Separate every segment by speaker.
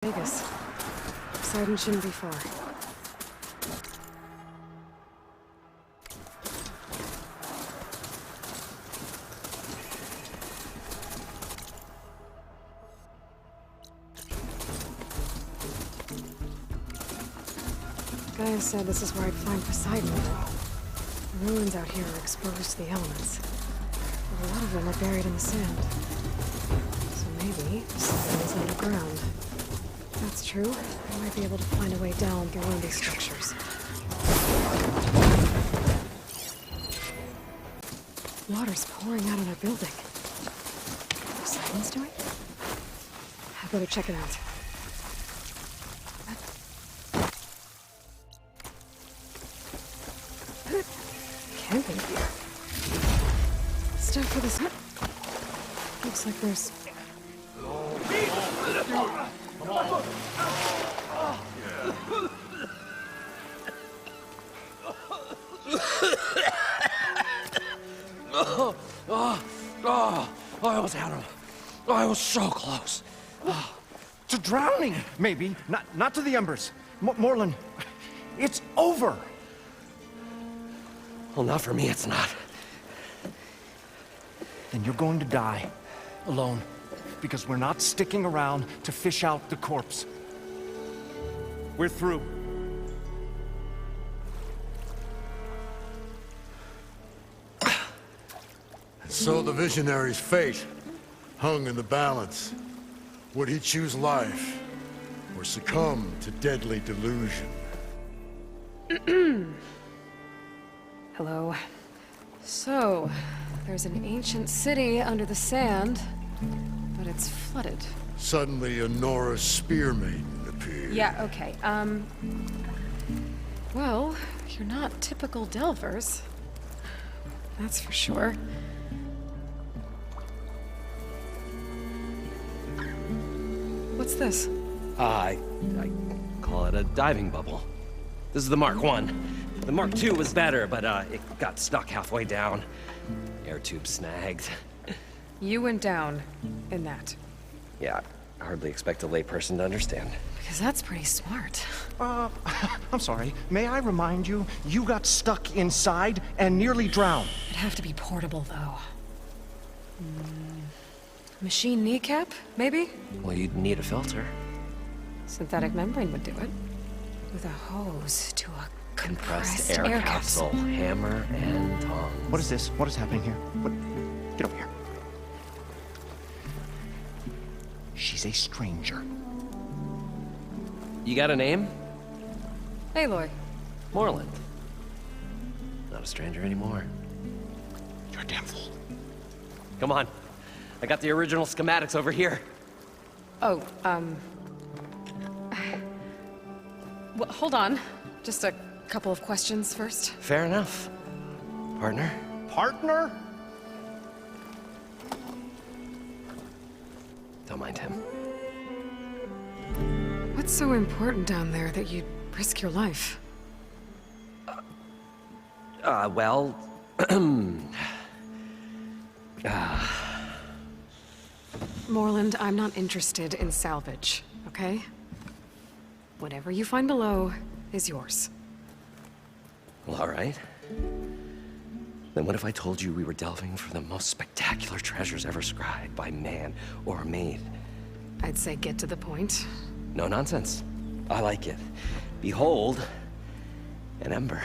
Speaker 1: Vegas. Poseidon shouldn't be far. Gaia said this is where I'd find Poseidon. The ruins out here are exposed to the elements. But a lot of them are buried in the sand. So maybe Poseidon is underground. If that's true, I might be able to find a way down through one of these structures. Water's pouring out of our building. Poseidon's doing? I better check it out. Camping gear. Stuff for this. Looks like there's.
Speaker 2: I almost had him. I was so close.
Speaker 3: To drowning, maybe. Not to the embers. Moreland, it's over.
Speaker 2: Well, not for me, it's not.
Speaker 3: Then you're going to die. Alone. Because we're not sticking around to fish out the corpse. We're through.
Speaker 4: So the visionary's fate hung in the balance. Would he choose life or succumb to deadly delusion?
Speaker 1: Hello. So, there's an ancient city under the sand, but it's flooded.
Speaker 4: Suddenly, a Norse spear maiden appeared.
Speaker 1: Yeah, okay. Well, you're not typical delvers. That's for sure. What's this?
Speaker 2: I call it a diving bubble. This is the Mark 1. The Mark 2 was better, but it got stuck halfway down. Air tube snagged.
Speaker 1: You went down in that.
Speaker 2: Yeah, I hardly expect a layperson to understand.
Speaker 1: Because that's pretty smart.
Speaker 3: I'm sorry. May I remind you, you got stuck inside and nearly drowned.
Speaker 1: It'd have to be portable, though. Machine kneecap, maybe?
Speaker 2: Well, you'd need a filter.
Speaker 1: Synthetic membrane would do it. With a hose to a
Speaker 2: Compressed air capsule, hammer and tongs.
Speaker 3: What is this? What is happening here? What? Get over here. She's a stranger.
Speaker 2: You got a name?
Speaker 1: Aloy.
Speaker 2: Moreland. Not a stranger anymore.
Speaker 3: You're a damn fool.
Speaker 2: Come on. I got the original schematics over here.
Speaker 1: Oh, well, hold on. Just a couple of questions first.
Speaker 2: Fair enough. Partner?
Speaker 3: Partner?
Speaker 2: Don't mind him.
Speaker 1: What's so important down there that you'd risk your life?
Speaker 2: Well...
Speaker 1: Moreland, I'm not interested in salvage, okay? Whatever you find below is yours.
Speaker 2: Well, all right. Then what if I told you we were delving for the most spectacular treasures ever scribed by man or maid?
Speaker 1: I'd say get to the point.
Speaker 2: No nonsense. I like it. Behold, an ember.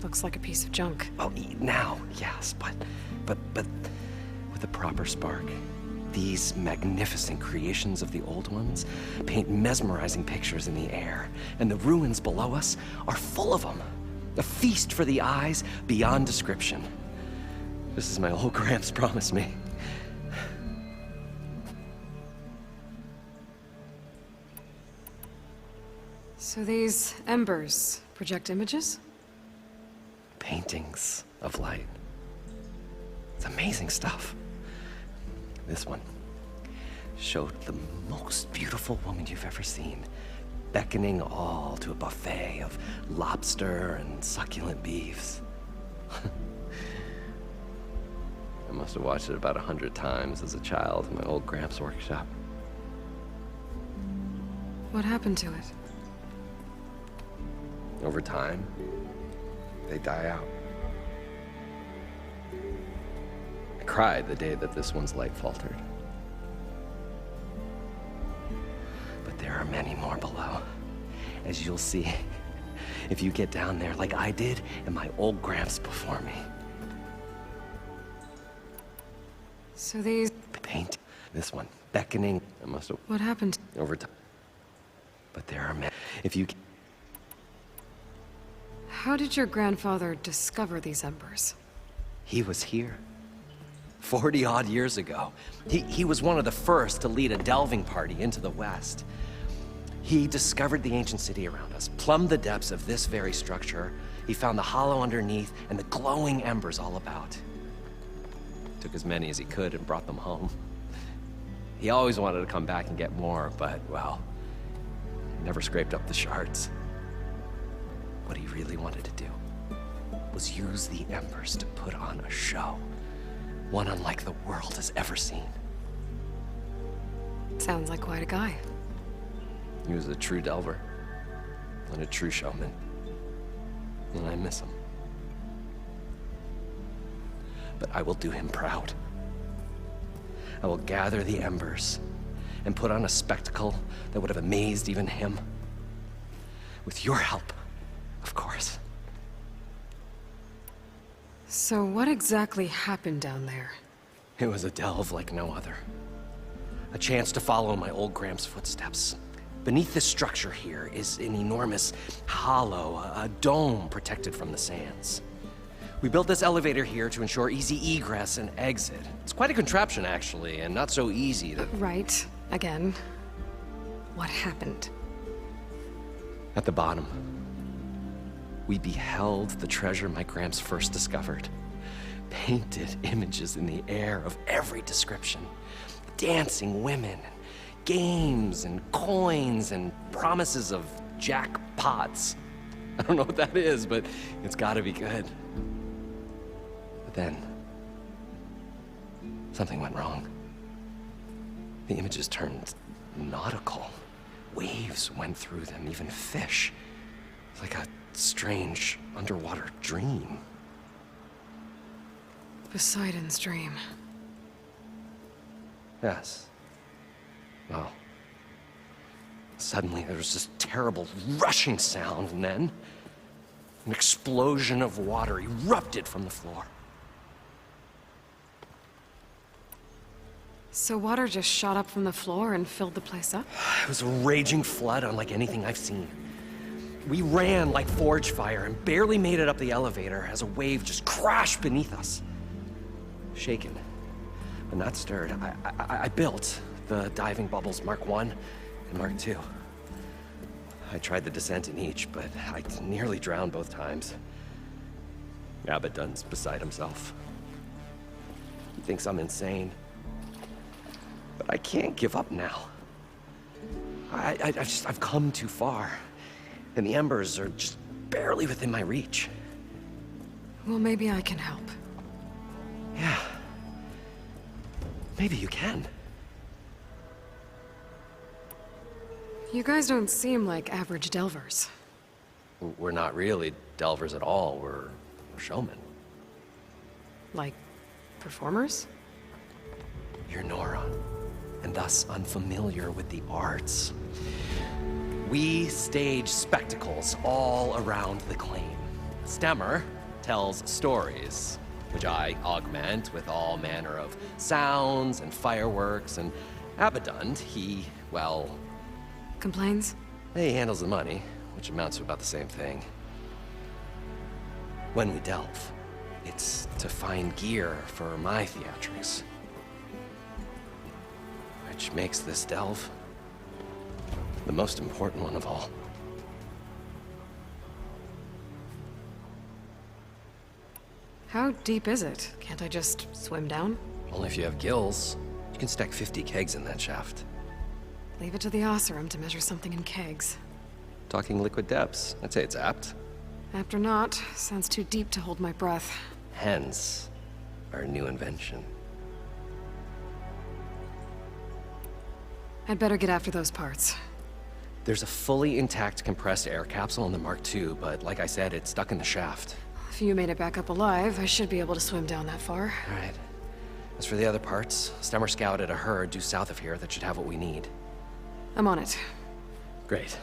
Speaker 1: Looks like a piece of junk.
Speaker 2: Well, now, yes, but with a proper spark. These magnificent creations of the old ones paint mesmerizing pictures in the air, and the ruins below us are full of them. A feast for the eyes beyond description. This is my old Gramps promised me.
Speaker 1: So these embers project images?
Speaker 2: Paintings of light. It's amazing stuff. This one showed the most beautiful woman you've ever seen, beckoning all to a buffet of lobster and succulent beefs. I must have watched it about 100 times as a child in my old Gramps' workshop.
Speaker 1: What happened to it?
Speaker 2: Over time, they die out. I cried the day that this one's light faltered. But there are many more below, as you'll see if you get down there like I did and my old Gramps before me.
Speaker 1: So these...
Speaker 2: Paint. This one. Beckoning. I must have...
Speaker 1: What happened?
Speaker 2: Over time. But there are many. If you...
Speaker 1: How did your grandfather discover these embers?
Speaker 2: He was here. 40-odd years ago. He was one of the first to lead a delving party into the West. He discovered the ancient city around us, plumbed the depths of this very structure. He found the hollow underneath and the glowing embers all about. Took as many as he could and brought them home. He always wanted to come back and get more, but, well, never scraped up the shards. What he really wanted to do was use the embers to put on a show. One unlike the world has ever seen.
Speaker 1: Sounds like quite a guy.
Speaker 2: He was a true delver and a true showman. And I miss him. But I will do him proud. I will gather the embers and put on a spectacle that would have amazed even him. With your help, of course.
Speaker 1: So what exactly happened down there?
Speaker 2: It was a delve like no other. A chance to follow my old Gramps' footsteps. Beneath this structure here is an enormous hollow, a dome protected from the sands. We built this elevator here to ensure easy egress and exit. It's quite a contraption, actually, and not so easy to...
Speaker 1: Right. Again. What happened?
Speaker 2: At the bottom, we beheld the treasure my Gramps first discovered. Painted images in the air of every description. Dancing women, games and coins and promises of jackpots. I don't know what that is, but it's gotta be good. But then, something went wrong. The images turned nautical. Waves went through them, even fish. It's like a strange underwater dream.
Speaker 1: Poseidon's dream.
Speaker 2: Yes. Well, suddenly there was this terrible rushing sound, and then an explosion of water erupted from the floor.
Speaker 1: So water just shot up from the floor and filled the place up?
Speaker 2: It was a raging flood unlike anything I've seen. We ran like forge fire and barely made it up the elevator as a wave just crashed beneath us. Shaken, but not stirred, I built the diving bubbles Mark I and Mark II. I tried the descent in each, but I nearly drowned both times. Abaddon's beside himself. He thinks I'm insane. But I can't give up now. I've come too far. And the embers are just barely within my reach.
Speaker 1: Well, maybe I can help.
Speaker 2: Yeah. Maybe you can.
Speaker 1: You guys don't seem like average delvers.
Speaker 2: We're not really delvers at all. We're showmen.
Speaker 1: Like, performers?
Speaker 2: You're Nora, and thus unfamiliar with the arts. We stage spectacles all around the claim. Stemmer tells stories, which I augment with all manner of sounds and fireworks, and Abaddon, he, well...
Speaker 1: Complains?
Speaker 2: He handles the money, which amounts to about the same thing. When we delve, it's to find gear for my theatrics. Which makes this delve the most important one of all.
Speaker 1: How deep is it? Can't I just swim down?
Speaker 2: Only if you have gills. You can stack 50 kegs in that shaft.
Speaker 1: Leave it to the Oseram to measure something in kegs.
Speaker 2: Talking liquid depths, I'd say it's apt.
Speaker 1: After not, sounds too deep to hold my breath.
Speaker 2: Hence, our new invention.
Speaker 1: I'd better get after those parts.
Speaker 2: There's a fully intact compressed air capsule in the Mark II, but like I said, it's stuck in the shaft.
Speaker 1: If you made it back up alive, I should be able to swim down that far.
Speaker 2: All right. As for the other parts, Stemmer scouted a herd due south of here that should have what we need.
Speaker 1: I'm on it.
Speaker 2: Great.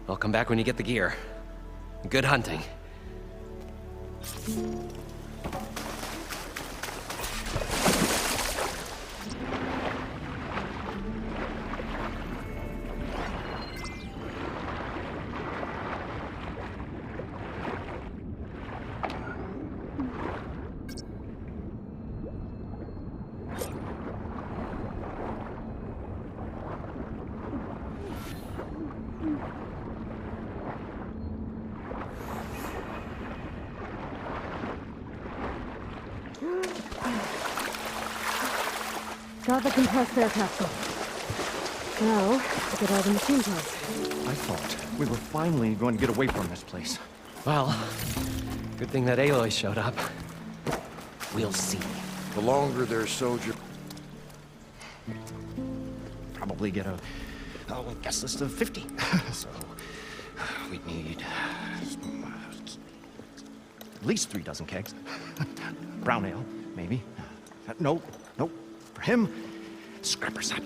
Speaker 2: I'll come back when you get the gear. Good hunting.
Speaker 1: Got the compressed air capsule. Now, to get all the machine parts.
Speaker 3: I thought we were finally going to get away from this place.
Speaker 2: Well, good thing that Aloy showed up. We'll see.
Speaker 4: The longer their soldier...
Speaker 3: Probably get a guest list of 50. So, we'd need at least 3 dozen kegs. Brown ale, maybe. Nope. For him, scrapper sap.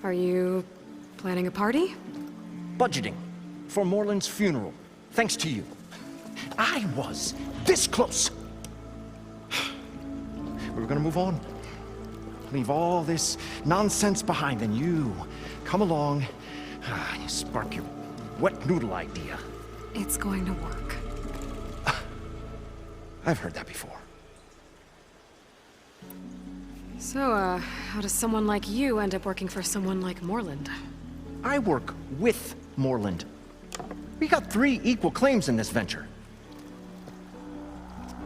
Speaker 1: Are you planning a party?
Speaker 3: Budgeting for Moreland's funeral, thanks to you. I was this close. We were gonna move on. Leave all this nonsense behind, and you come along, you spark your wet noodle idea.
Speaker 1: It's going to work.
Speaker 3: I've heard that before.
Speaker 1: So, how does someone like you end up working for someone like Moreland?
Speaker 3: I work with Moreland. We got 3 equal claims in this venture.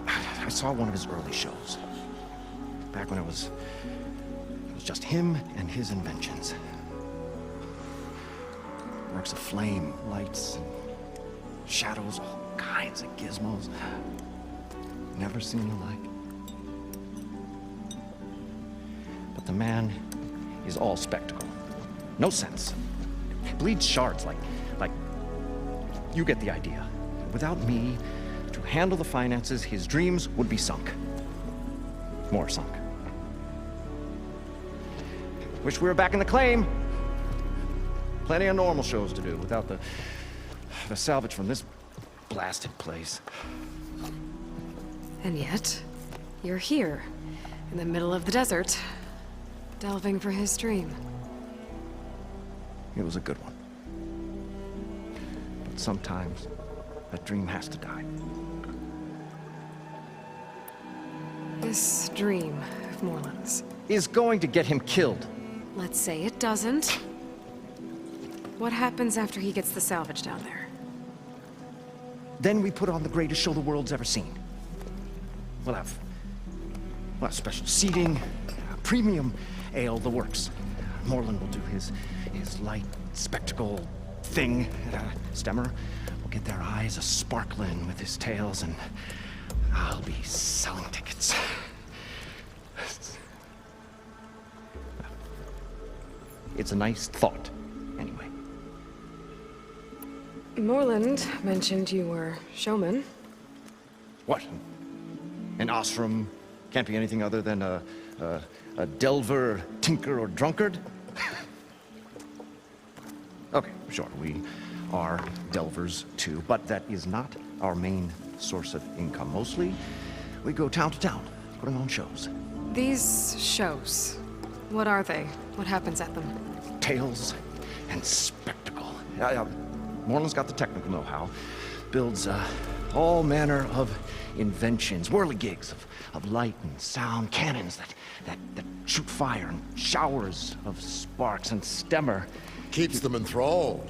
Speaker 3: I saw one of his early shows. Back when it was just him and his inventions. Works of flame, lights, and shadows, all kinds of gizmos. Never seen the like. But the man is all spectacle. No sense. Bleeds shards like you get the idea. Without me to handle the finances, his dreams would be sunk. More sunk. Wish we were back in the claim. Plenty of normal shows to do without the salvage from this blasted place.
Speaker 1: And yet, you're here, in the middle of the desert, delving for his dream.
Speaker 3: It was a good one. But sometimes, that dream has to die.
Speaker 1: This dream of Moreland's.
Speaker 3: Is going to get him killed.
Speaker 1: Let's say it doesn't. What happens after he gets the salvage down there?
Speaker 3: Then we put on the greatest show the world's ever seen. We'll have special seating, premium ale, the works. Moreland will do his light spectacle thing. Stemmer will get their eyes a-sparkling with his tales, and I'll be selling tickets. It's a nice thought, anyway.
Speaker 1: Moreland mentioned you were showman.
Speaker 3: What? An ashram can't be anything other than a delver, tinker, or drunkard? Okay, sure, we are delvers too, but that is not our main source of income. Mostly, we go town to town, putting on shows.
Speaker 1: These shows, what are they? What happens at them?
Speaker 3: Tales and spectacle. Moreland's got the technical know-how. Builds all manner of inventions, whirligigs of light and sound, cannons that shoot fire, and showers of sparks, and Stemmer
Speaker 4: Keeps them enthralled.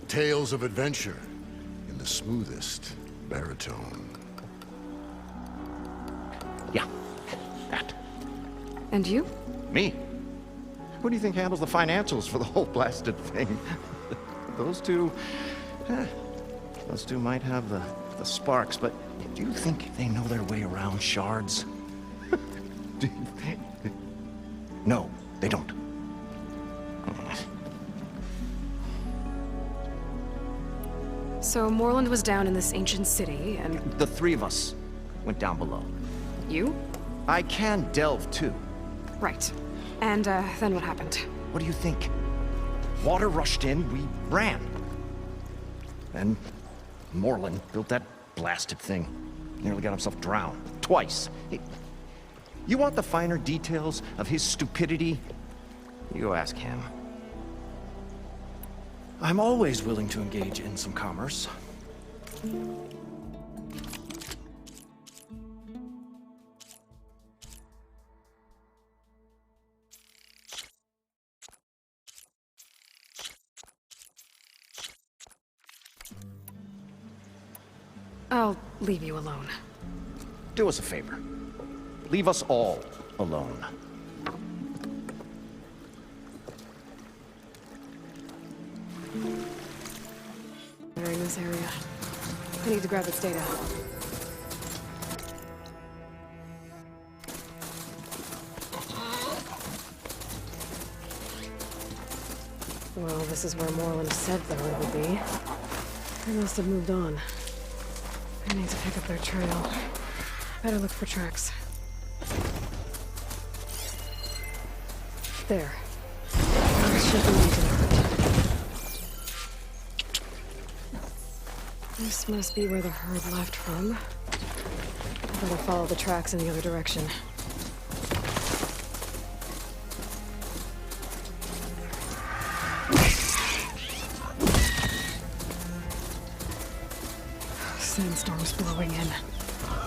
Speaker 4: Tales of adventure in the smoothest baritone.
Speaker 3: Yeah, that.
Speaker 1: And you?
Speaker 3: Me? Who do you think handles the financials for the whole blasted thing? Those two might have the the sparks, but do you think they know their way around shards? No, they don't.
Speaker 1: So Moreland was down in this ancient city, and
Speaker 3: The three of us went down below.
Speaker 1: you?
Speaker 3: I can delve too.
Speaker 1: Right. And, then what happened?
Speaker 3: What do you think? Water rushed in, we ran. Then Moreland built that blasted thing. Nearly got himself drowned. Twice. You want the finer details of his stupidity? You go ask him. I'm always willing to engage in some commerce.
Speaker 1: I'll leave you alone.
Speaker 3: Do us a favor. Leave us all alone.
Speaker 1: They're in this area. I need to grab its data. Well, this is where Moreland said the road would be. They must have moved on. I need to pick up their trail. Better look for tracks. There. This should lead to the herd. This must be where the herd left from. I better follow the tracks in the other direction. Sandstorm's blowing in.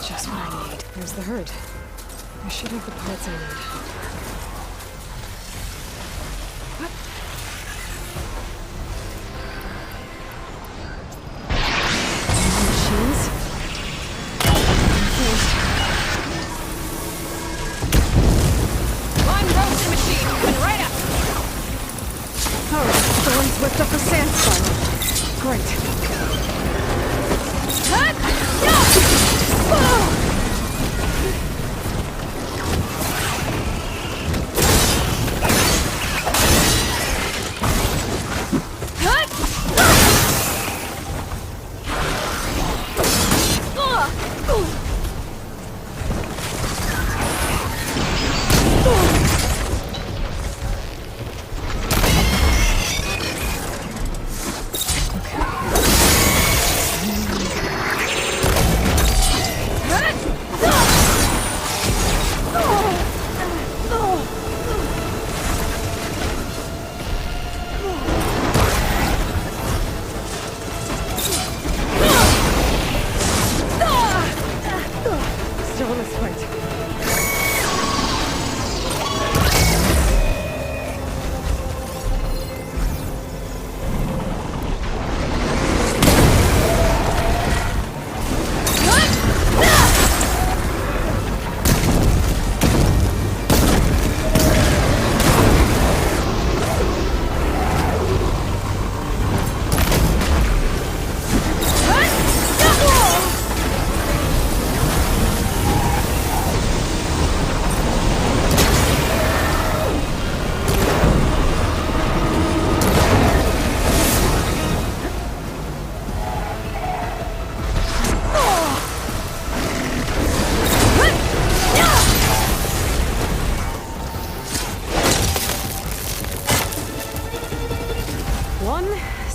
Speaker 1: Just what I need. There's the herd. I should have the parts I need. What? Machines? One roasting machine coming right up! Oh, the one's whipped up a sand spiral. Great.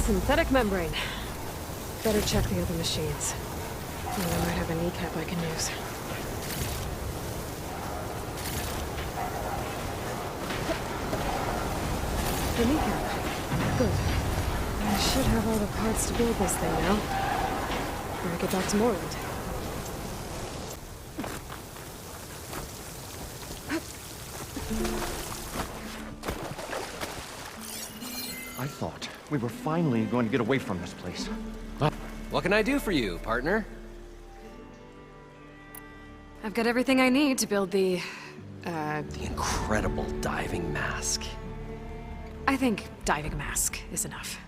Speaker 1: Synthetic membrane. Better check the other machines. I might have a kneecap I can use. The kneecap. Good. I should have all the parts to build this thing now. Better get back to Moreland.
Speaker 3: I thought we were finally going to get away from this place.
Speaker 2: What can I do for you, partner?
Speaker 1: I've got everything I need to build the
Speaker 2: incredible diving mask.
Speaker 1: I think diving mask is enough.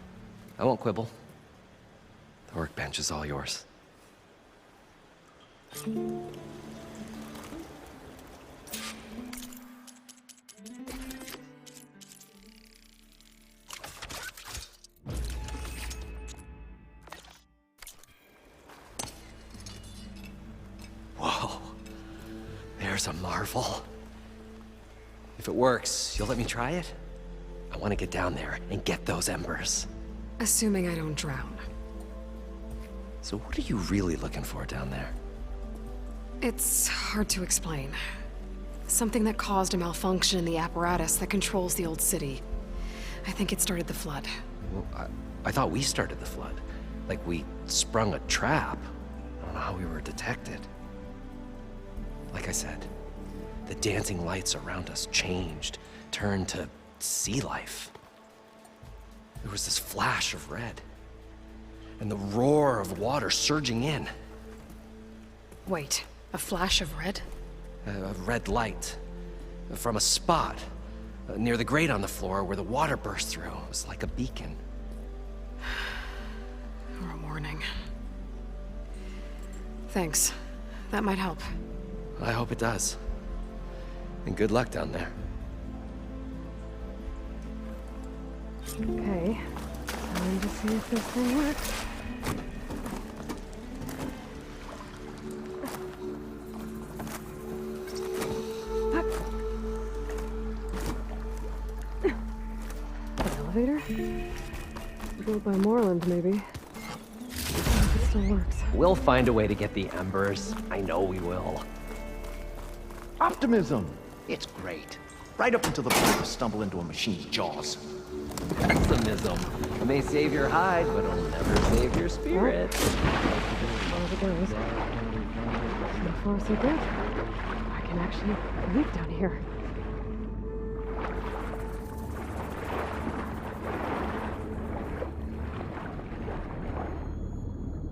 Speaker 2: I won't quibble. The workbench is all yours. Whoa. There's a marvel. If it works, you'll let me try it? I want to get down there and get those embers.
Speaker 1: Assuming I don't drown.
Speaker 2: So what are you really looking for down there?
Speaker 1: It's hard to explain. Something that caused a malfunction in the apparatus that controls the old city. I think it started the flood.
Speaker 2: Well, I thought we started the flood. Like we sprung a trap. I don't know how we were detected. Like I said, the dancing lights around us changed, turned to sea life. There was this flash of red, and the roar of water surging in.
Speaker 1: Wait, a flash of red?
Speaker 2: A red light from a spot near the grate on the floor where the water burst through. It was like a beacon.
Speaker 1: Or a warning. Thanks. That might help.
Speaker 2: I hope it does. And good luck down there.
Speaker 1: Okay. Time to see if this thing works. An elevator? Built by Moreland, maybe. I hope it still works.
Speaker 2: We'll find a way to get the embers. I know we will.
Speaker 3: Optimism! It's great. Right up until the point you stumble into a machine's jaws.
Speaker 2: Pessimism. It may save your hide, but it'll never save your spirit.
Speaker 1: As far as it goes. So far, so good. I can actually breathe down here.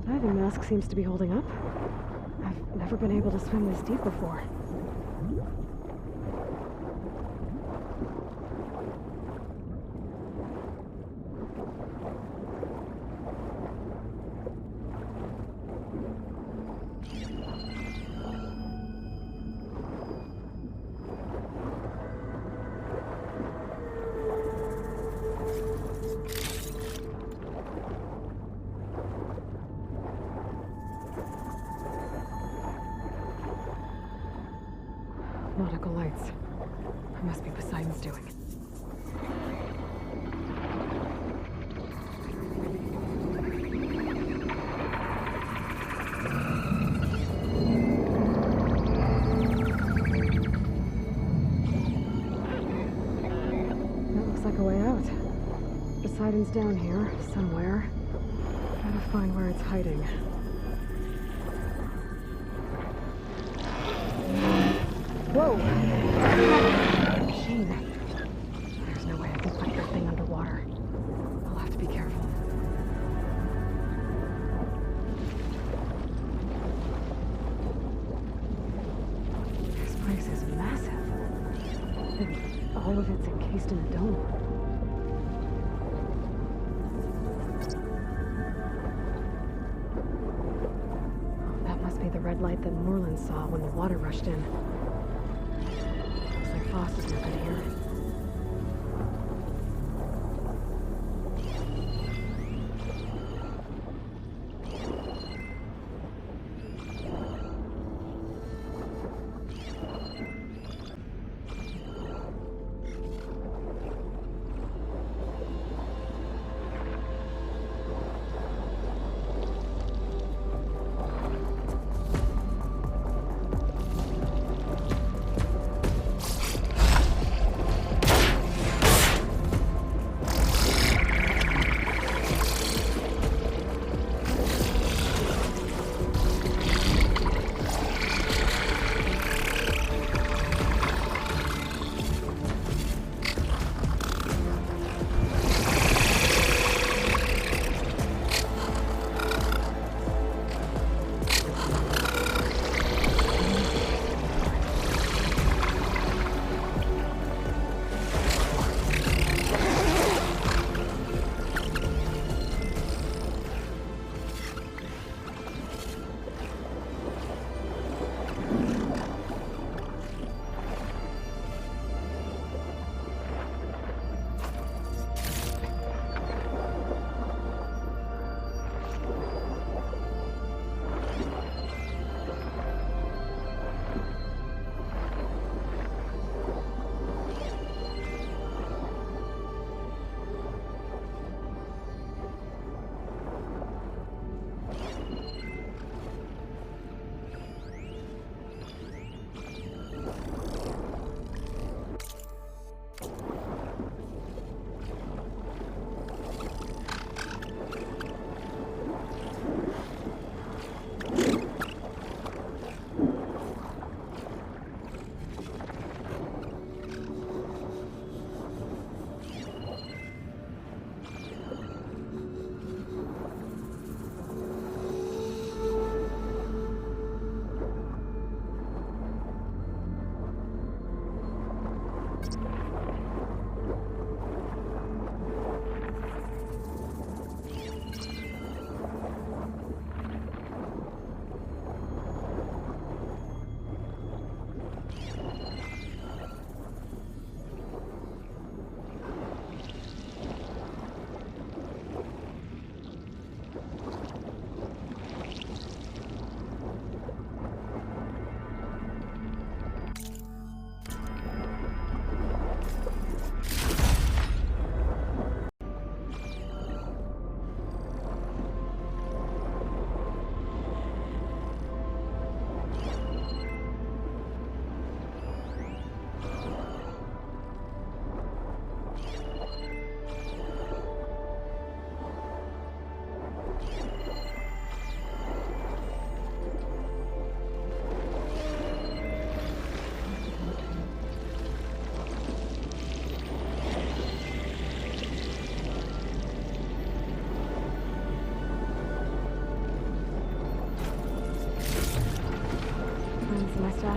Speaker 1: Diving mask seems to be holding up. I've never been able to swim this deep before. Nautical lights. It must be Poseidon's doing. That looks like a way out. Poseidon's down here, somewhere. Gotta find where it's hiding. Whoa! Machine. There's no way I can fight that thing underwater. I'll have to be careful. This place is massive. And all of it's encased in a dome. Oh, that must be the red light that Moreland saw when the water rushed in. Looks like Foss is nothing here.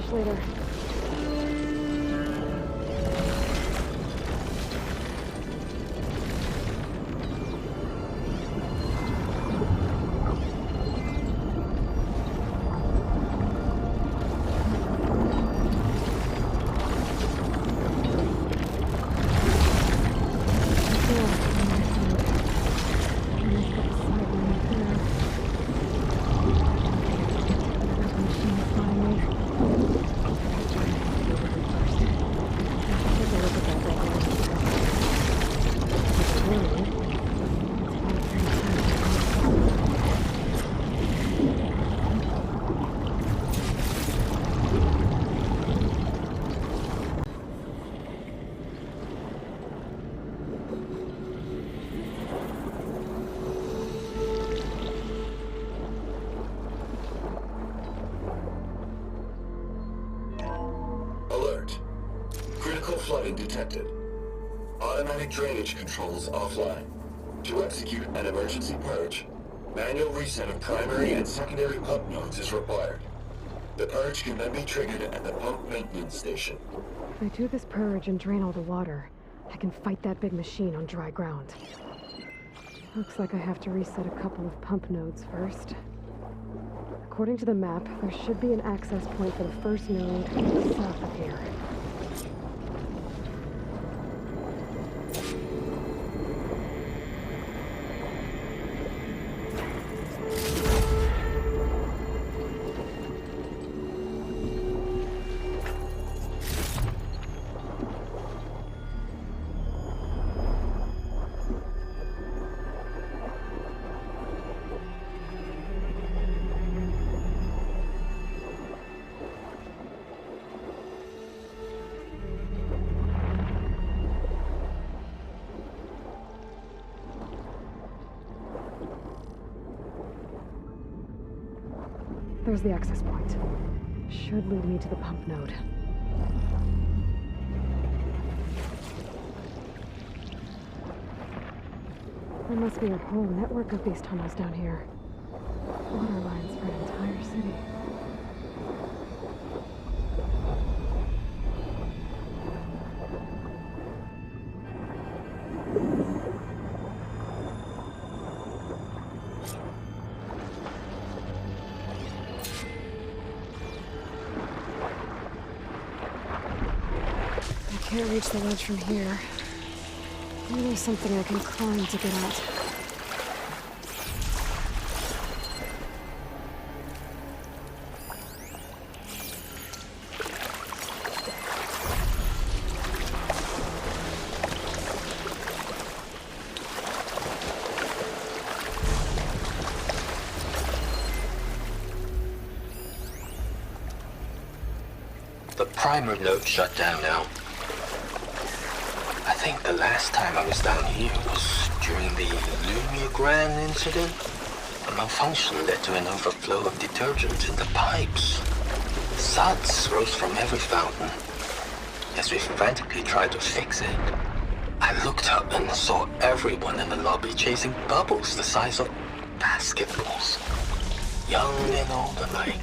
Speaker 1: much later.
Speaker 5: Alert. Critical flooding detected. Automatic drainage controls offline. To execute an emergency purge, manual reset of primary and secondary pump nodes is required. The purge can then be triggered at the pump maintenance station.
Speaker 1: If I do this purge and drain all the water, I can fight that big machine on dry ground. Looks like I have to reset a couple of pump nodes first. According to the map, there should be an access point for the first node south of here. There's the access point. Should lead me to the pump node. There must be a whole network of these tunnels down here. Water lines for an entire city. I can't reach the ledge from here. Maybe there's something I can climb to get out.
Speaker 6: The primer node shut down now. I think the last time I was down here was during the Lumia incident. A malfunction led to an overflow of detergent in the pipes. Suds rose from every fountain. As we frantically tried to fix it, I looked up and saw everyone in the lobby chasing bubbles the size of basketballs. Young and old alike.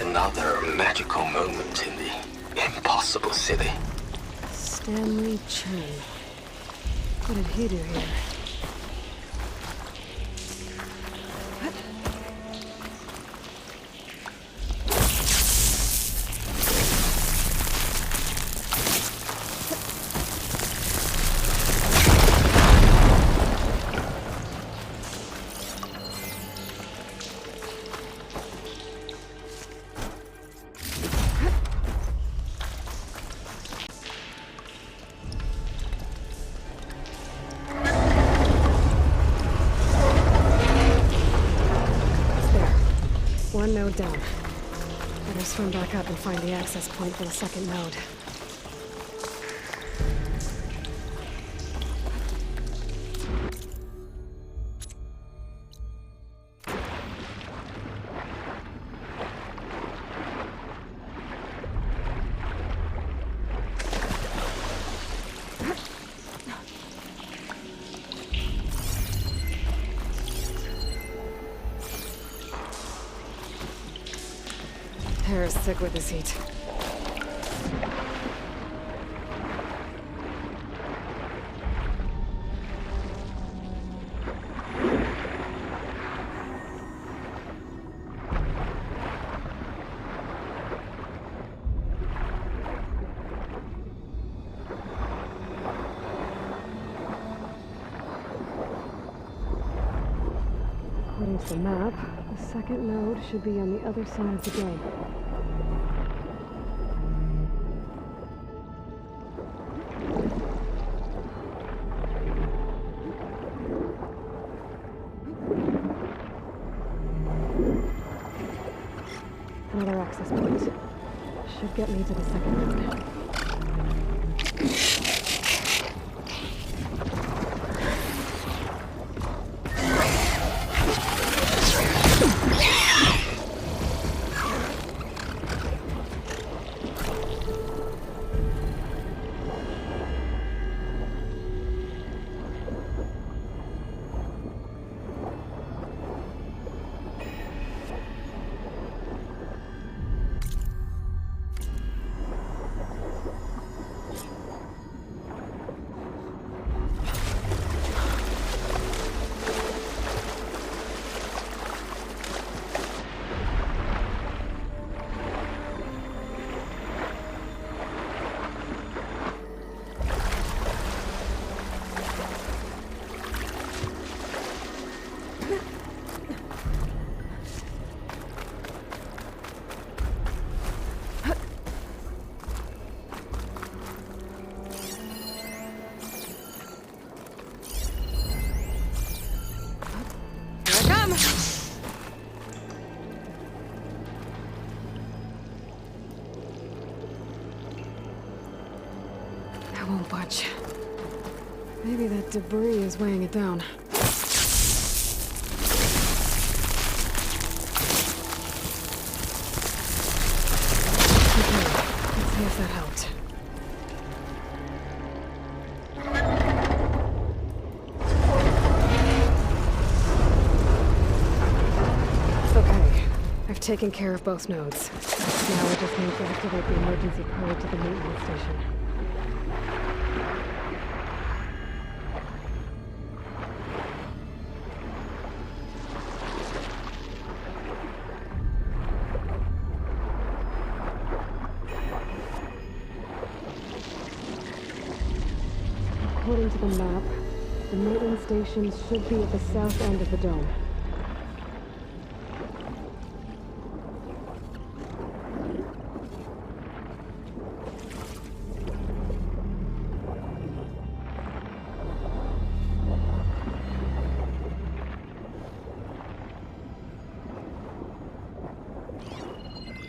Speaker 6: Another magical moment in the impossible city.
Speaker 1: Stanley Chen. What did he do here? One node down. Better swim back up and find the access point for the second node. hair is thick with this heat. According to the map, the second node should be on the other side of the dome. Another access point. Should get me to the second node. I won't budge. Maybe that debris is weighing it down. Okay, let's see if that helped. It's okay. I've taken care of both nodes. Now I just need to activate the emergency code to the maintenance station. According to the map, the maintenance station should be at the south end of the dome.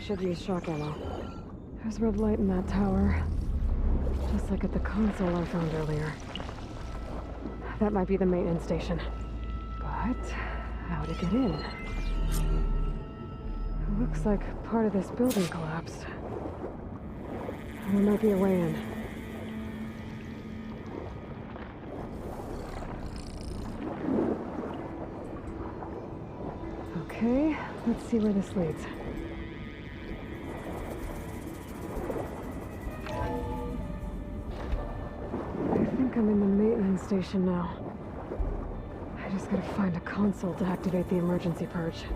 Speaker 1: Should use shock ammo. There's red light in that tower. Just like at the console I found earlier. That might be the maintenance station. But how to get in? It looks like part of this building collapsed. There might be a way in. Okay, let's see where this leads. I'm in the maintenance station now. I just gotta find a console to activate the emergency purge.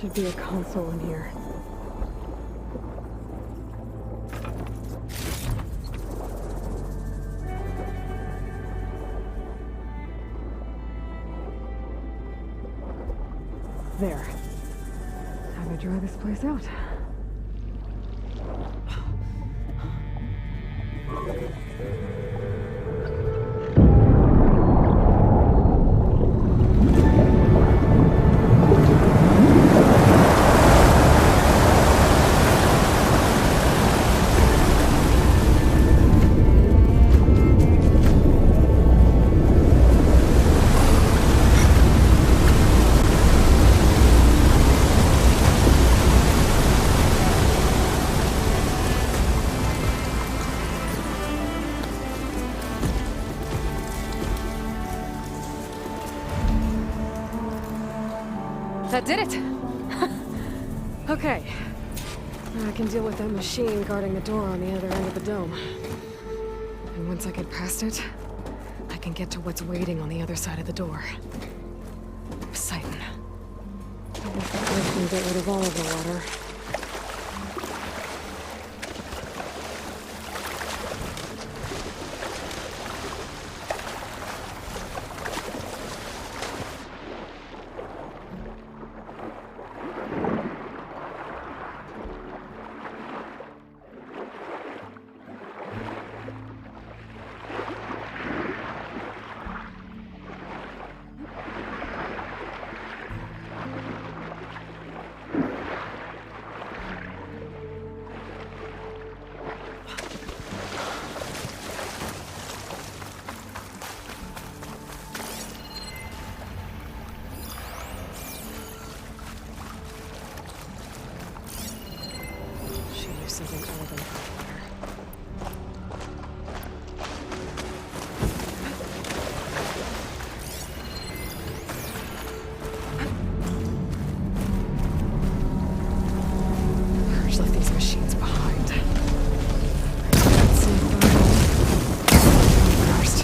Speaker 1: Should be a console in here. There. Time to dry this place out. That did it! Okay. I can deal with that machine guarding the door on the other end of the dome. And once I get past it, I can get to what's waiting on the other side of the door. Poseidon. I wish that place can get rid of all of the water. Something other than hot water. Purge left these machines behind. Let's see first.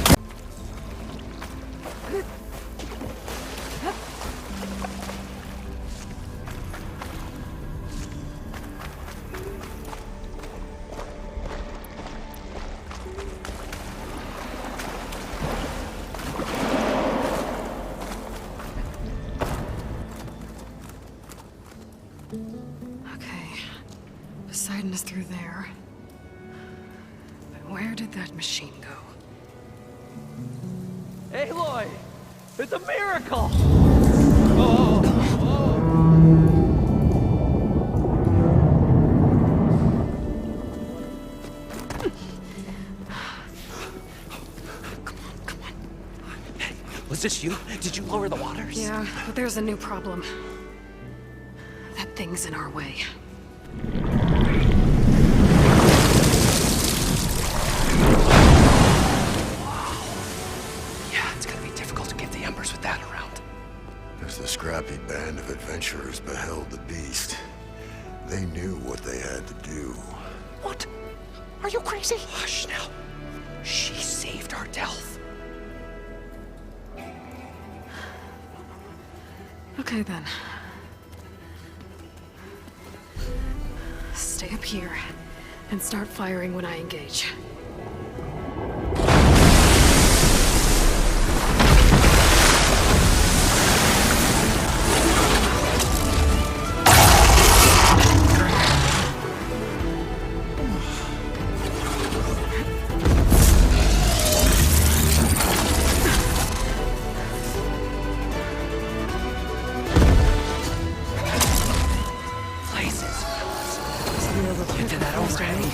Speaker 1: Poseidon is through there. But where did that machine go?
Speaker 2: Aloy! It's a miracle!
Speaker 1: Come on.
Speaker 2: Hey, was this you? Did you lower the waters?
Speaker 1: Yeah, but there's a new problem. That thing's in our way.
Speaker 2: With that around.
Speaker 4: As the scrappy band of adventurers beheld the beast, they knew what they had to do.
Speaker 2: What? Are you crazy? Hush now. She saved our Delph.
Speaker 1: Okay then. Stay up here and start firing when I engage.
Speaker 2: You did that already.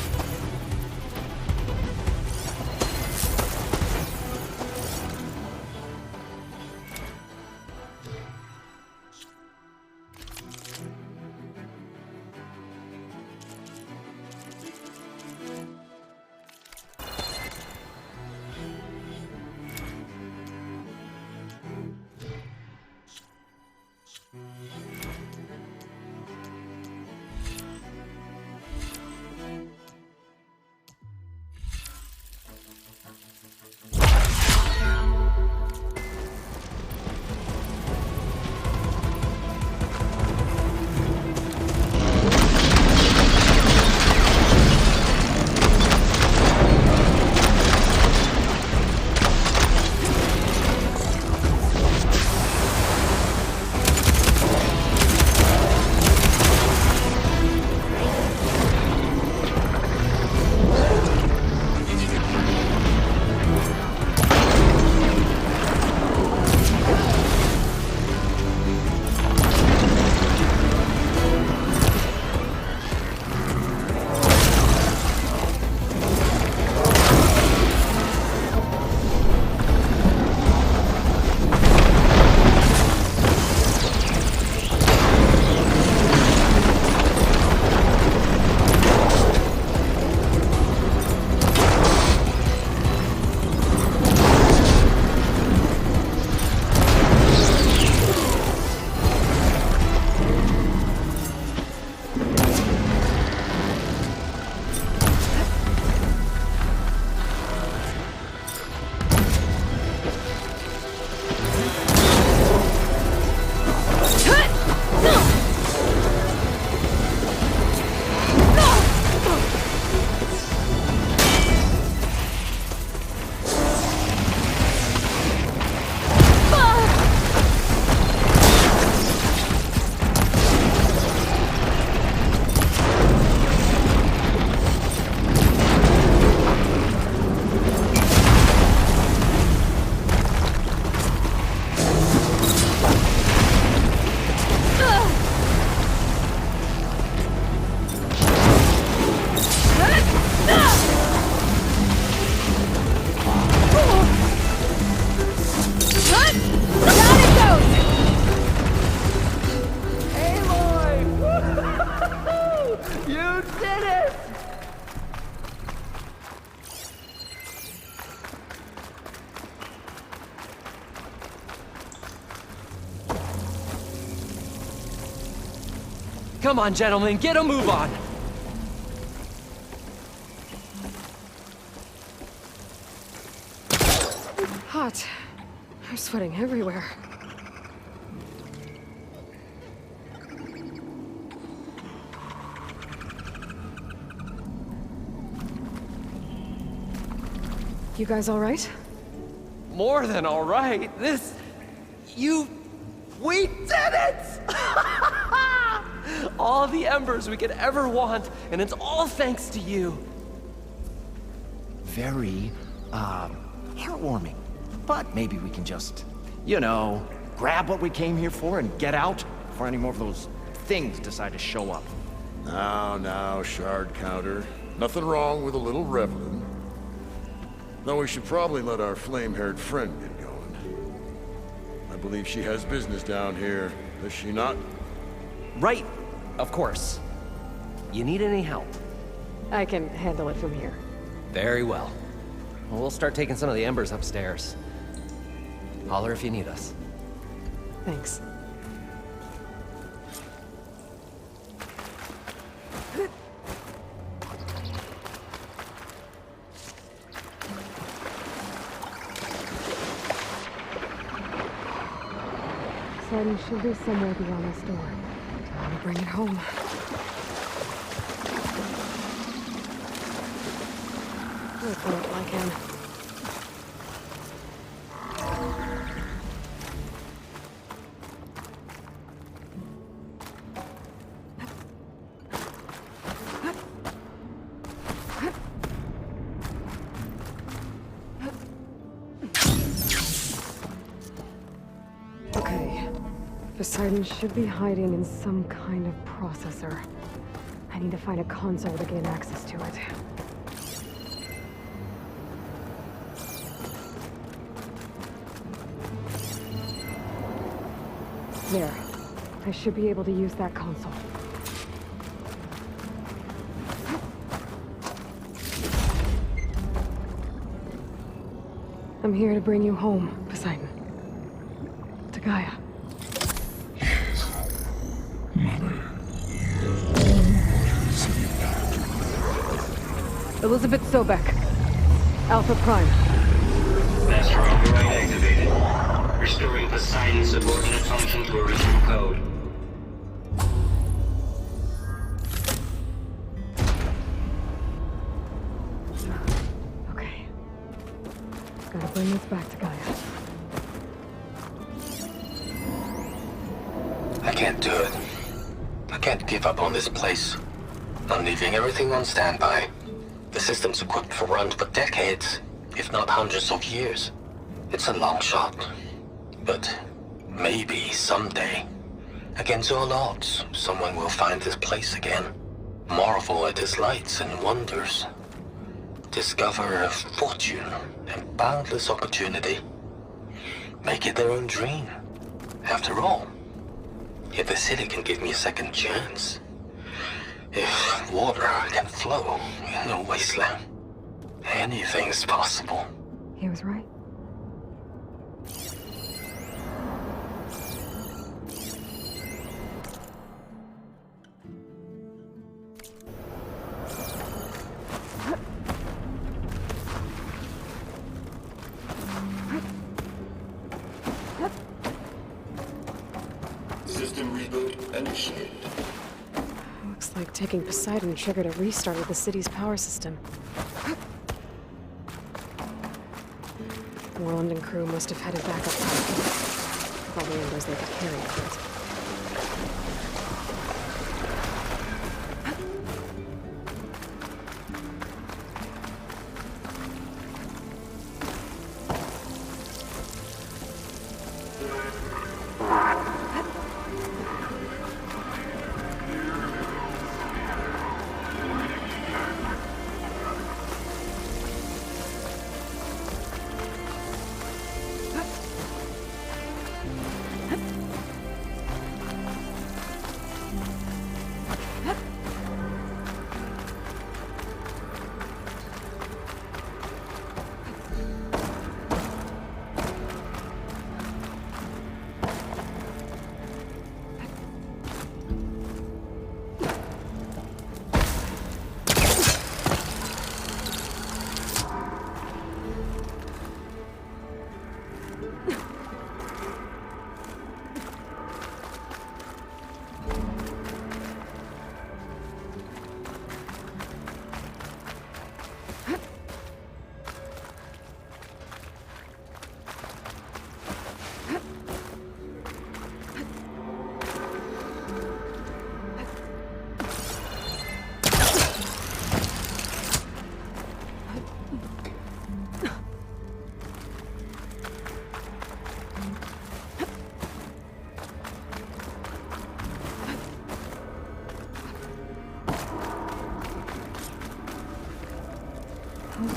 Speaker 2: Come on, gentlemen, get a move on!
Speaker 1: Hot. I'm sweating everywhere. You guys all right?
Speaker 2: More than all right. We did it! All the embers we could ever want, and it's all thanks to you.
Speaker 3: Very, heartwarming. But maybe we can just, grab what we came here for and get out before any more of those things decide to show up.
Speaker 4: Now, shard counter. Nothing wrong with a little reveling. Though we should probably let our flame-haired friend get going. I believe she has business down here, does she not?
Speaker 2: Right, of course. You need any help?
Speaker 1: I can handle it from here.
Speaker 2: Very well. We'll start taking some of the embers upstairs. Holler if you need us.
Speaker 1: Thanks. Sun should be somewhere beyond this door. Time to bring it home. Look for it like him. Okay. Poseidon should be hiding in some kind of processor. I need to find a console to gain access to it. There. I should be able to use that console. I'm here to bring you home, Poseidon. To Gaia. Elizabeth Sobek. Alpha Prime.
Speaker 6: Master override activated. Restoring Poseidon's subordinate function to original code.
Speaker 1: Okay. Gotta bring this back to Gaia.
Speaker 6: I can't do it. I can't give up on this place. I'm leaving everything on standby. The system's equipped for runs for decades, if not hundreds of years. It's a long shot. But maybe someday, against all odds, someone will find this place again. Marvel at its lights and wonders. Discover a fortune and boundless opportunity. Make it their own dream. After all, if the city can give me a second chance, if water can flow in a wasteland, anything's possible.
Speaker 1: He was right.
Speaker 5: System reboot initiated.
Speaker 1: Looks like taking Poseidon triggered a restart of the city's power system. Moreland and crew must have headed back up top. All the embers they could carry for it.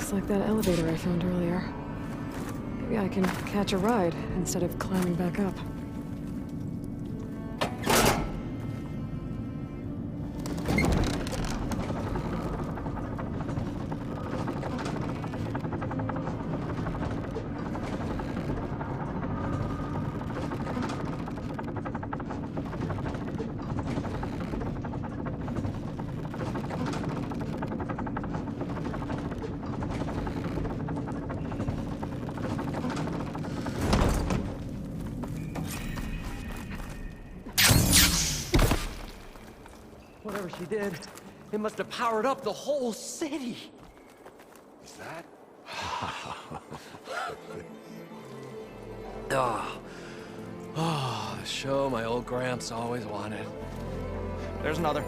Speaker 1: Looks like that elevator I found earlier. Maybe I can catch a ride instead of climbing back up.
Speaker 2: Whatever she did, it must have powered up the whole city.
Speaker 4: Is that?
Speaker 2: The show my old Gramps always wanted.
Speaker 3: There's another.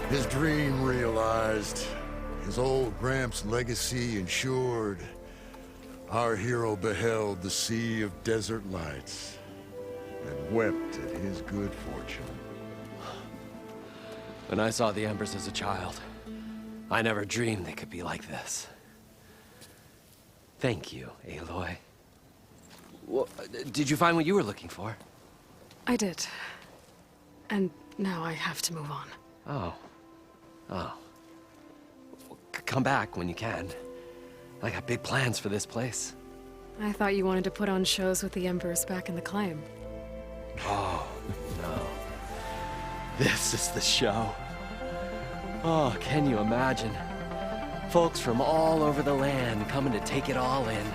Speaker 4: His dream realized. His old Gramps' legacy ensured. Our hero beheld the sea of desert lights and wept at his good fortune.
Speaker 2: When I saw the Embers as a child, I never dreamed they could be like this. Thank you, Aloy. Well, did you find what you were looking for?
Speaker 1: I did. And now I have to move on.
Speaker 2: Oh. Well, come back when you can. I got big plans for this place.
Speaker 1: I thought you wanted to put on shows with the Embers back in the claim.
Speaker 2: Oh, no. This is the show. Oh, can you imagine? Folks from all over the land coming to take it all in.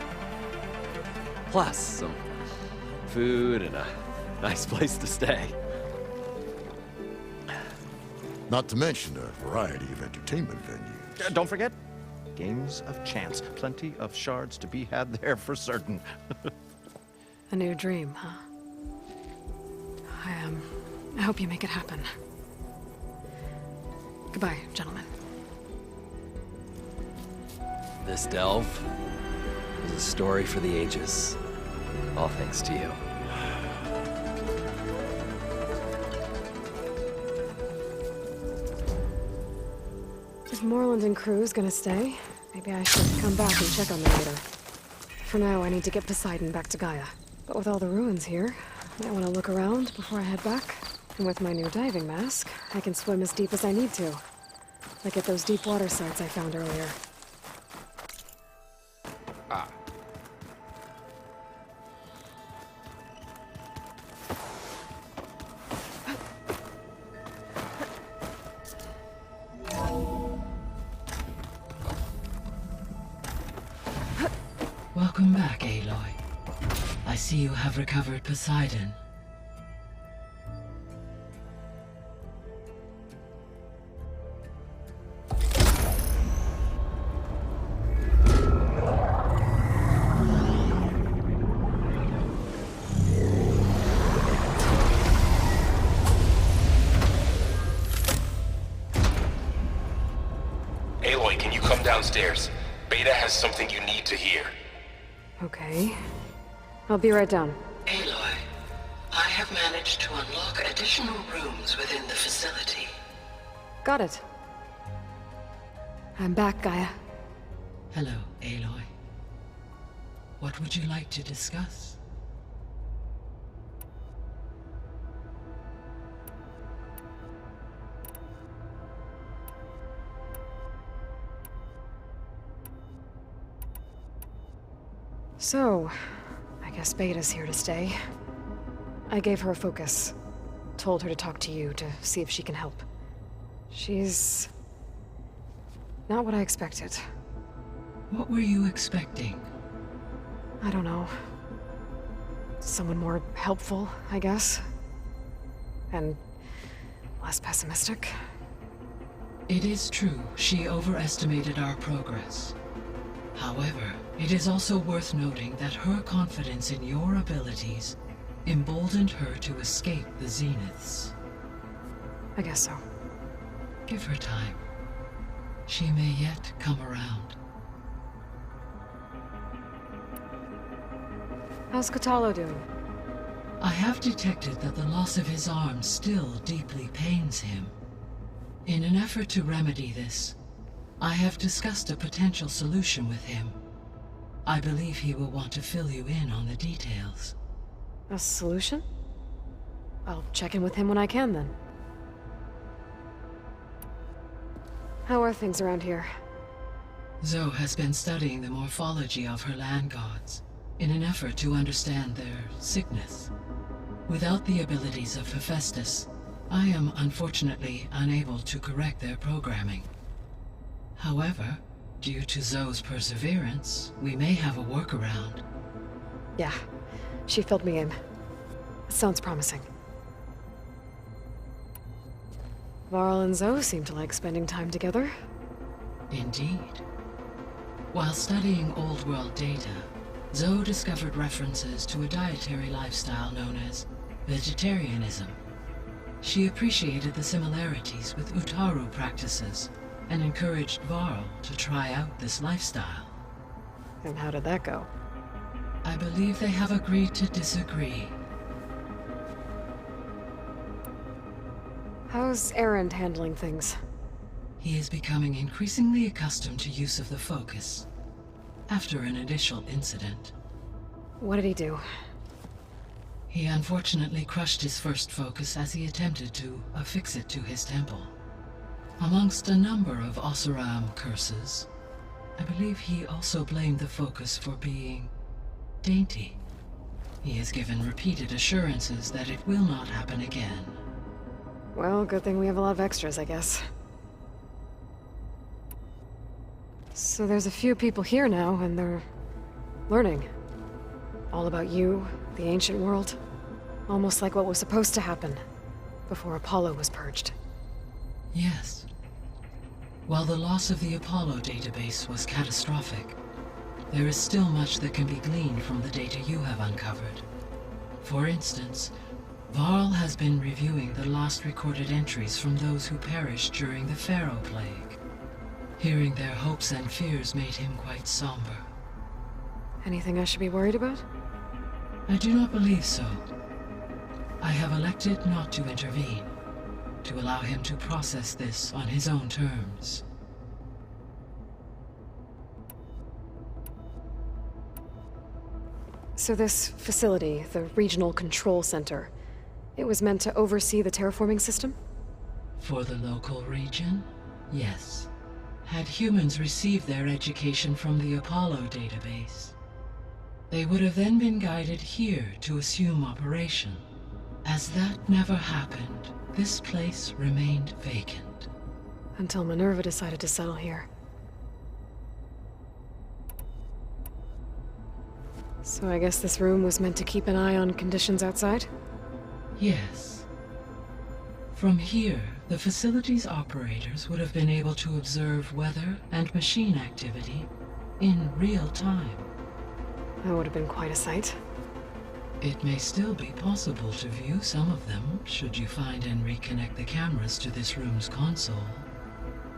Speaker 2: Plus, some food and a nice place to stay.
Speaker 4: Not to mention a variety of entertainment venues.
Speaker 3: Don't forget, games of chance. Plenty of shards to be had there for certain.
Speaker 1: A new dream, huh? I hope you make it happen. Goodbye, gentlemen.
Speaker 2: This delve is a story for the ages. All thanks to you.
Speaker 1: If Moreland and crew's gonna stay, maybe I should come back and check on them later. For now, I need to get Poseidon back to Gaia. But with all the ruins here, I want to look around before I head back. And with my new diving mask, I can swim as deep as I need to. Like at those deep water sites I found earlier.
Speaker 7: Welcome back, Aloy. I see you have recovered Poseidon.
Speaker 8: Aloy, can you come downstairs? Beta has something you need to hear.
Speaker 1: Okay. I'll be right down.
Speaker 7: Aloy, I have managed to unlock additional rooms within the facility.
Speaker 1: Got it. I'm back, Gaia.
Speaker 7: Hello, Aloy. What would you like to discuss?
Speaker 1: So, I guess Beta's here to stay. I gave her a focus. Told her to talk to you to see if she can help. She's not what I expected.
Speaker 7: What were you expecting?
Speaker 1: I don't know. Someone more helpful, I guess. And less pessimistic.
Speaker 7: It is true, she overestimated our progress. However, it is also worth noting that her confidence in your abilities emboldened her to escape the Zeniths.
Speaker 1: I guess so.
Speaker 7: Give her time. She may yet come around.
Speaker 1: How's Katalo doing?
Speaker 7: I have detected that the loss of his arm still deeply pains him. In an effort to remedy this, I have discussed a potential solution with him. I believe he will want to fill you in on the details.
Speaker 1: A solution? I'll check in with him when I can, then. How are things around here?
Speaker 7: Zoe has been studying the morphology of her land gods in an effort to understand their sickness. Without the abilities of Hephaestus, I am unfortunately unable to correct their programming. However, due to Zoe's perseverance, we may have a workaround.
Speaker 1: Yeah, she filled me in. Sounds promising. Varl and Zoe seem to like spending time together.
Speaker 7: Indeed. While studying Old World data, Zoe discovered references to a dietary lifestyle known as vegetarianism. She appreciated the similarities with Utaru practices and encouraged Varl to try out this lifestyle.
Speaker 1: And how did that go?
Speaker 7: I believe they have agreed to disagree.
Speaker 1: How's Erend handling things?
Speaker 7: He is becoming increasingly accustomed to use of the focus after an initial incident.
Speaker 1: What did he do?
Speaker 7: He unfortunately crushed his first focus as he attempted to affix it to his temple. Amongst a number of Oseram curses, I believe he also blamed the focus for being dainty. He has given repeated assurances that it will not happen again.
Speaker 1: Well, good thing we have a lot of extras, I guess. So there's a few people here now, and they're learning. All about you, the ancient world. Almost like what was supposed to happen before Apollo was purged.
Speaker 7: Yes. While the loss of the Apollo database was catastrophic, there is still much that can be gleaned from the data you have uncovered. For instance, Varl has been reviewing the last recorded entries from those who perished during the Pharaoh Plague. Hearing their hopes and fears made him quite somber.
Speaker 1: Anything I should be worried about?
Speaker 7: I do not believe so. I have elected not to intervene, to allow him to process this on his own terms.
Speaker 1: So this facility, the Regional Control Center, it was meant to oversee the terraforming system?
Speaker 7: For the local region, yes. Had humans received their education from the Apollo database, they would have then been guided here to assume operation. As that never happened, this place remained vacant.
Speaker 1: Until Minerva decided to settle here. So I guess this room was meant to keep an eye on conditions outside?
Speaker 7: Yes. From here, the facility's operators would have been able to observe weather and machine activity in real time.
Speaker 1: That would have been quite a sight.
Speaker 7: It may still be possible to view some of them, should you find and reconnect the cameras to this room's console.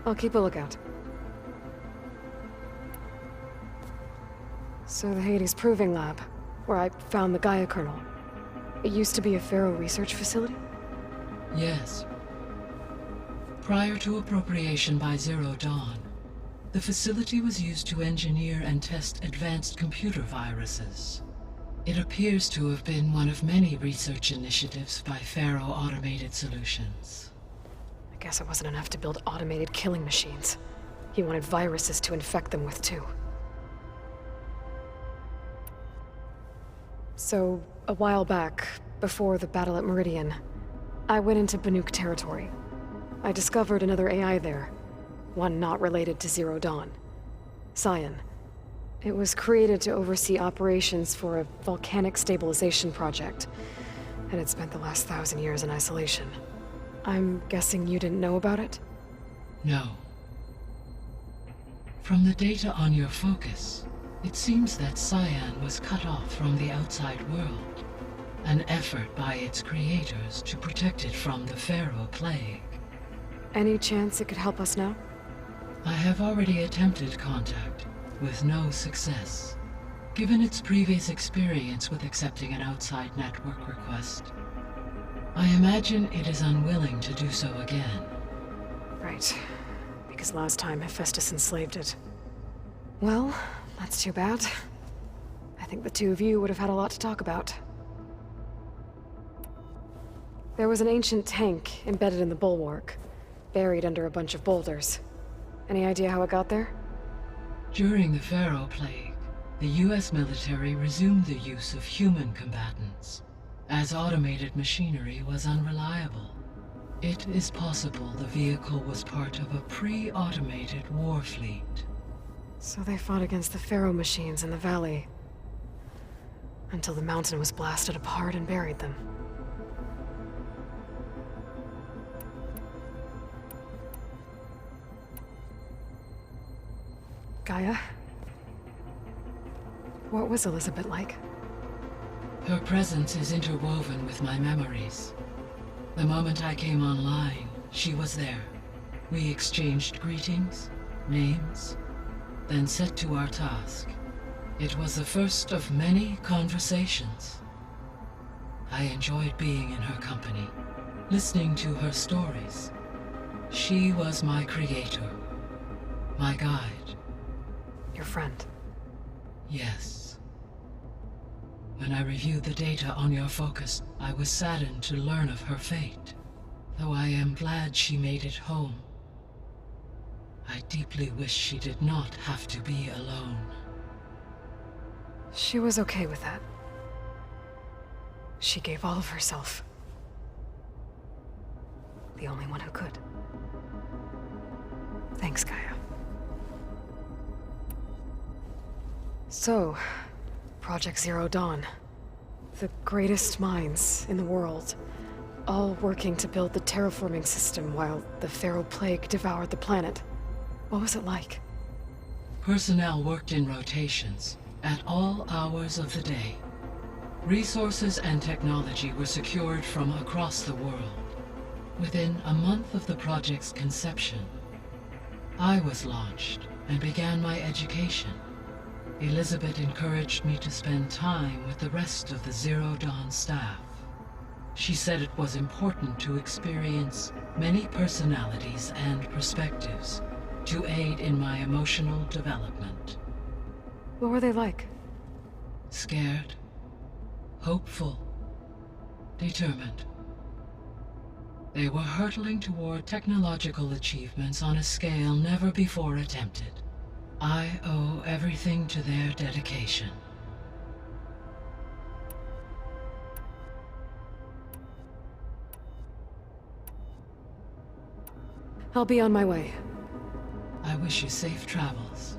Speaker 1: I'll keep a lookout. So the Hades Proving Lab, where I found the Gaia kernel, it used to be a Pharaoh research facility?
Speaker 7: Yes. Prior to appropriation by Zero Dawn, the facility was used to engineer and test advanced computer viruses. It appears to have been one of many research initiatives by Pharaoh Automated Solutions.
Speaker 1: I guess it wasn't enough to build automated killing machines. He wanted viruses to infect them with, too. So, a while back, before the battle at Meridian, I went into Banuk territory. I discovered another AI there, one not related to Zero Dawn. Scion. It was created to oversee operations for a volcanic stabilization project, and it spent the last 1,000 years in isolation. I'm guessing you didn't know about it?
Speaker 7: No. From the data on your focus, it seems that Scion was cut off from the outside world, an effort by its creators to protect it from the Pharaoh Plague.
Speaker 1: Any chance it could help us now?
Speaker 7: I have already attempted contact, with no success. Given its previous experience with accepting an outside network request, I imagine it is unwilling to do so again.
Speaker 1: Right. Because last time Hephaestus enslaved it. Well, that's too bad. I think the two of you would have had a lot to talk about. There was an ancient tank embedded in the bulwark, buried under a bunch of boulders. Any idea how it got there?
Speaker 7: During the Pharaoh Plague, the US military resumed the use of human combatants, as automated machinery was unreliable. It is possible the vehicle was part of a pre-automated war fleet.
Speaker 1: So they fought against the Pharaoh machines in the valley, until the mountain was blasted apart and buried them. Gaia? What was Elizabeth like?
Speaker 7: Her presence is interwoven with my memories. The moment I came online, she was there. We exchanged greetings, names, then set to our task. It was the first of many conversations. I enjoyed being in her company, listening to her stories. She was my creator, my guide.
Speaker 1: Your friend.
Speaker 7: Yes. When I reviewed the data on your focus, I was saddened to learn of her fate. Though I am glad she made it home. I deeply wish she did not have to be alone.
Speaker 1: She was okay with that. She gave all of herself. The only one who could. Thanks, Gaia. So, Project Zero Dawn. The greatest minds in the world, all working to build the terraforming system while the Pharaoh Plague devoured the planet. What was it like?
Speaker 7: Personnel worked in rotations, at all hours of the day. Resources and technology were secured from across the world. Within a month of the project's conception, I was launched and began my education. Elizabeth encouraged me to spend time with the rest of the Zero Dawn staff. She said it was important to experience many personalities and perspectives to aid in my emotional development.
Speaker 1: What were they like?
Speaker 7: Scared, hopeful, determined. They were hurtling toward technological achievements on a scale never before attempted. I owe everything to their dedication.
Speaker 1: I'll be on my way.
Speaker 7: I wish you safe travels.